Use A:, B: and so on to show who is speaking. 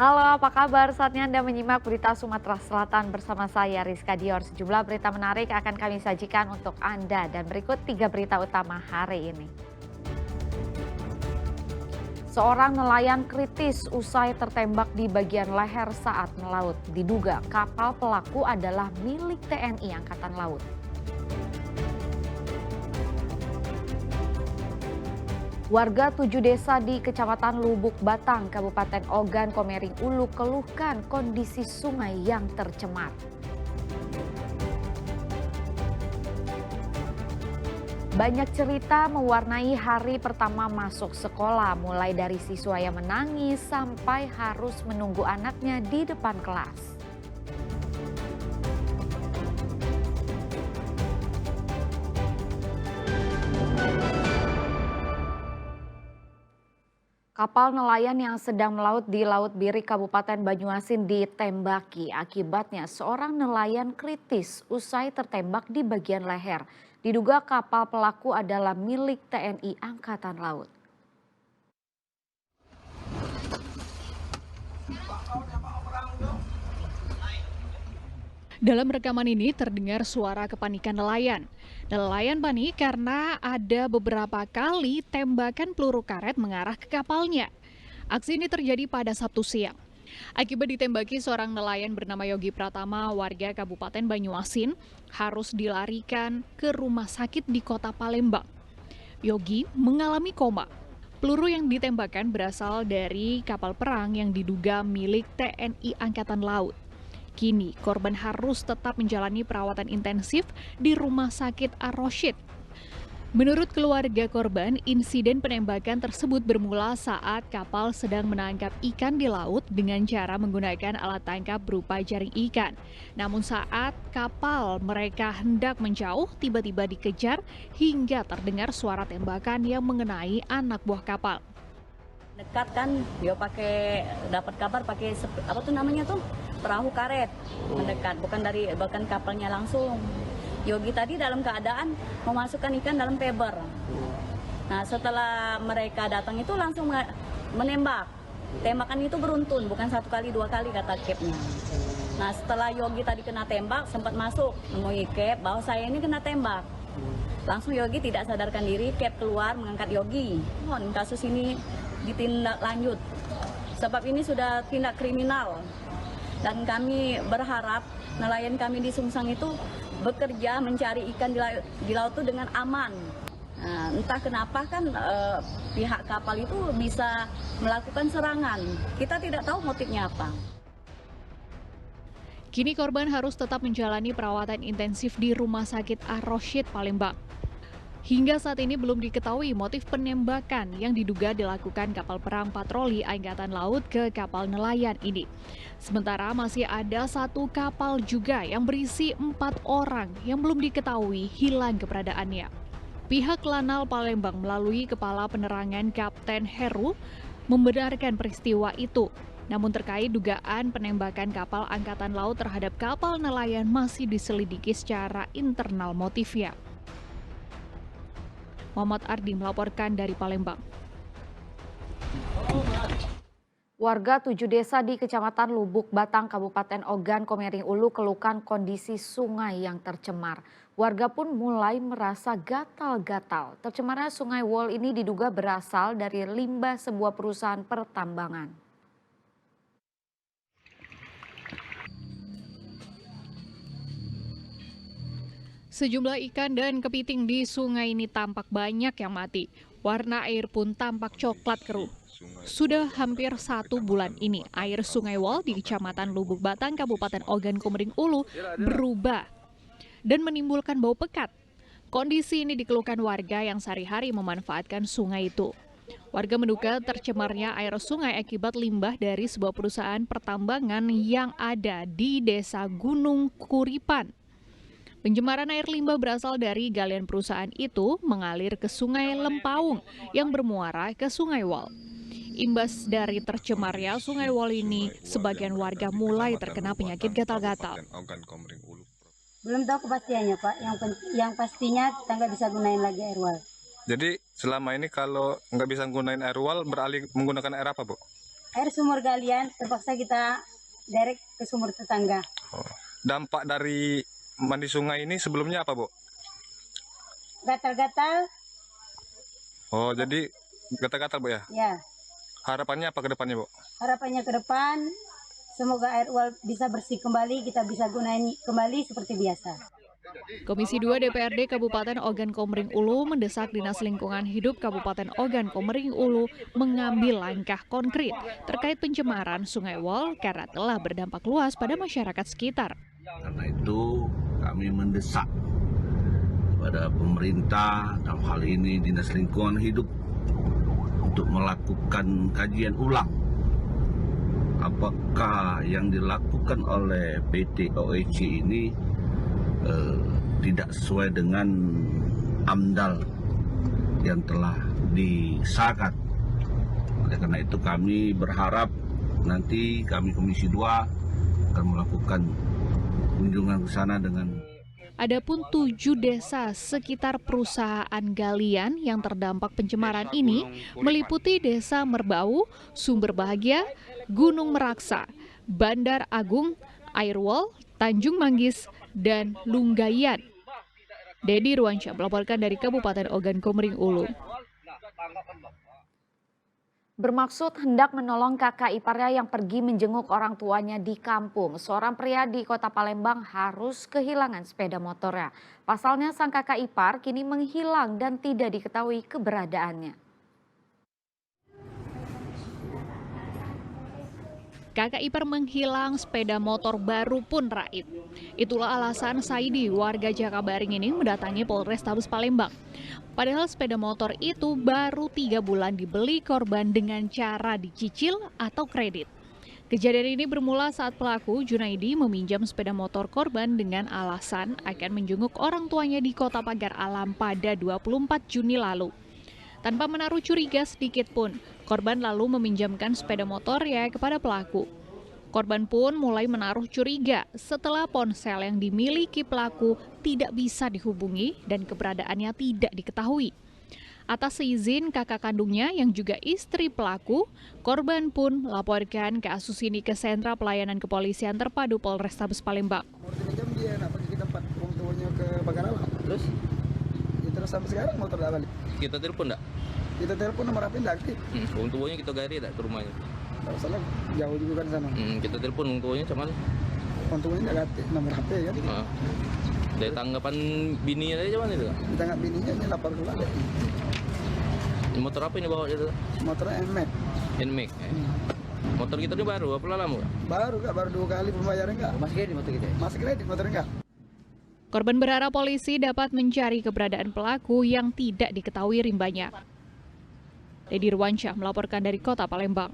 A: Halo, apa kabar? Saatnya Anda menyimak berita Sumatera Selatan bersama saya, Rizka Dior. Sejumlah berita menarik akan kami sajikan untuk Anda dan berikut 3 berita utama hari ini. Seorang nelayan kritis usai tertembak di bagian leher saat melaut. Diduga kapal pelaku adalah milik TNI Angkatan Laut. Warga 7 desa di Kecamatan Lubuk Batang, Kabupaten Ogan Komering Ulu keluhkan kondisi sungai yang tercemar. Banyak cerita mewarnai hari pertama masuk sekolah, mulai dari siswa yang menangis sampai harus menunggu anaknya di depan kelas. Kapal nelayan yang sedang melaut di Laut Birik Kabupaten Banyuasin ditembaki. Akibatnya seorang nelayan kritis usai tertembak di bagian leher. Diduga kapal pelaku adalah milik TNI Angkatan Laut.
B: Dalam rekaman ini terdengar suara kepanikan nelayan. Nelayan panik karena ada beberapa kali tembakan peluru karet mengarah ke kapalnya. Aksi ini terjadi pada Sabtu siang. Akibat ditembaki seorang nelayan bernama Yogi Pratama, warga Kabupaten Banyuasin, harus dilarikan ke rumah sakit di kota Palembang. Yogi mengalami koma. Peluru yang ditembakkan berasal dari kapal perang yang diduga milik TNI Angkatan Laut. Kini, korban harus tetap menjalani perawatan intensif di Rumah Sakit Ar-Rasyid. Menurut keluarga korban, insiden penembakan tersebut bermula saat kapal sedang menangkap ikan di laut dengan cara menggunakan alat tangkap berupa jaring ikan. Namun saat kapal mereka hendak menjauh, tiba-tiba dikejar hingga terdengar suara tembakan yang mengenai anak buah kapal.
C: Dekat kan, dia dapat kabar pakai apa tuh namanya tuh perahu karet mendekat, bukan kapalnya langsung. Yogi tadi dalam keadaan memasukkan ikan dalam paper. Nah setelah mereka datang itu langsung menembak. Tembakan itu beruntun, bukan 1 kali 2 kali kata Capnya. Nah setelah Yogi tadi kena tembak, sempat masuk nemui Cap bahwa saya ini kena tembak. Langsung Yogi tidak sadarkan diri, Cap keluar mengangkat Yogi. Mohon kasus ini ditindak lanjut. Sebab ini sudah tindak kriminal. Dan kami berharap nelayan kami di Sungsang itu bekerja mencari ikan di laut itu dengan aman. Nah, entah kenapa kan pihak kapal itu bisa melakukan serangan. Kita tidak tahu motifnya apa.
B: Kini korban harus tetap menjalani perawatan intensif di Rumah Sakit Ar-Rasyid Palembang. Hingga saat ini belum diketahui motif penembakan yang diduga dilakukan kapal perang patroli Angkatan Laut ke kapal nelayan ini. Sementara masih ada 1 kapal juga yang berisi 4 orang yang belum diketahui hilang keberadaannya. Pihak Lanal Palembang melalui Kepala Penerangan Kapten Heru membenarkan peristiwa itu. Namun terkait dugaan penembakan kapal Angkatan Laut terhadap kapal nelayan masih diselidiki secara internal motifnya. Muhammad Ardi melaporkan dari Palembang.
A: Warga 7 desa di Kecamatan Lubuk Batang, Kabupaten Ogan Komering Ulu keluhkan kondisi sungai yang tercemar. Warga pun mulai merasa gatal-gatal. Tercemarnya sungai Wol ini diduga berasal dari limbah sebuah perusahaan pertambangan.
B: Sejumlah ikan dan kepiting di sungai ini tampak banyak yang mati. Warna air pun tampak coklat keruh. Sudah hampir 1 bulan ini, air sungai Wol di Kecamatan Lubuk Batang, Kabupaten Ogan Komering Ulu berubah dan menimbulkan bau pekat. Kondisi ini dikeluhkan warga yang sehari-hari memanfaatkan sungai itu. Warga menduga tercemarnya air sungai akibat limbah dari sebuah perusahaan pertambangan yang ada di Desa Gunung Kuripan. Pencemaran air limbah berasal dari galian perusahaan itu mengalir ke Sungai Lempaung yang bermuara ke Sungai Wol. Imbas dari tercemarnya Sungai Wol ini, sebagian warga mulai terkena penyakit gatal-gatal.
D: Belum tahu kepastiannya Pak, yang pastinya kita nggak bisa gunain lagi air wal.
E: Jadi selama ini kalau nggak bisa gunain air wal beralih menggunakan air apa Bu?
D: air sumur galian terpaksa kita direct ke sumur tetangga.
E: Oh. Dampak dari mandi sungai ini sebelumnya apa, Bu?
D: Gatal-gatal,
E: Oh, jadi gatal-gatal, Bu ya?
D: ya.
E: Harapannya apa ke depannya, Bu?
D: Harapannya ke depan, semoga air uap bisa bersih kembali, kita bisa gunain kembali seperti biasa.
B: Komisi 2 DPRD Kabupaten Ogan Komering Ulu mendesak Dinas Lingkungan Hidup Kabupaten Ogan Komering Ulu mengambil langkah konkret terkait pencemaran Sungai Wol karena telah berdampak luas pada masyarakat sekitar.
F: Karena itu kami mendesak kepada pemerintah, dalam hal ini Dinas Lingkungan Hidup, untuk melakukan kajian ulang apakah yang dilakukan oleh PT OEC ini tidak sesuai dengan AMDAL yang telah disahkan. Oleh karena itu kami berharap nanti kami Komisi 2 akan melakukan kunjungan ke sana dengan.
B: Adapun 7 desa sekitar perusahaan galian yang terdampak pencemaran ini meliputi Desa Merbau, Sumber Bahagia, Gunung Meraksa, Bandar Agung, Airwol, Tanjung Manggis, dan Lunggayan. Dedi Ruansyah melaporkan dari Kabupaten Ogan Komering Ulu.
A: Bermaksud hendak menolong kakak iparnya yang pergi menjenguk orang tuanya di kampung. Seorang pria di Kota Palembang harus kehilangan sepeda motornya. Pasalnya sang kakak ipar kini menghilang dan tidak diketahui keberadaannya.
B: Kakak ipar menghilang, sepeda motor baru pun raib. Itulah alasan Saidi, warga Jakabaring ini mendatangi Polrestabes Palembang. Padahal sepeda motor itu baru 3 bulan dibeli korban dengan cara dicicil atau kredit. Kejadian ini bermula saat pelaku Junaidi meminjam sepeda motor korban dengan alasan akan menjenguk orang tuanya di Kota Pagar Alam pada 24 Juni lalu. Tanpa menaruh curiga sedikit pun, korban lalu meminjamkan sepeda motornya kepada pelaku. Korban pun mulai menaruh curiga setelah ponsel yang dimiliki pelaku tidak bisa dihubungi dan keberadaannya tidak diketahui. Atas izin kakak kandungnya yang juga istri pelaku, korban pun melaporkan kasus ini ke Sentra Pelayanan Kepolisian Terpadu Polrestabes Palembang.
G: Pinjam dia nak pergi ke tempat orang tuanya ke Pagar Alam. Terus? Ya, terus sampai sekarang motor tak balik.
H: Kita telepon enggak?
G: Kita telepon nomor HP tidak aktif.
H: Orang tuanya kita gari tak ke rumahnya?
G: Tak salah jauh juga kan sana.
H: Kita telepon orang tuanya cuman
G: Orang tuanya tidak aktif nomor HP kan.
H: Dari tanggapan bininya aja cuman itu.
G: Ditangkap bininya dia lapor ke balik.
H: Motor apa ini bawa dia?
G: Motornya NMAX.
H: NMAX. Motor kita ini baru, apa lama?
G: Baru kak, baru 2 kali pembayaran kak. Masih kredit motor kita? Masih kredit motor enggak.
B: Korban berharap polisi dapat mencari keberadaan pelaku yang tidak diketahui rimbanya. Dedi Ruansyah melaporkan dari Kota Palembang.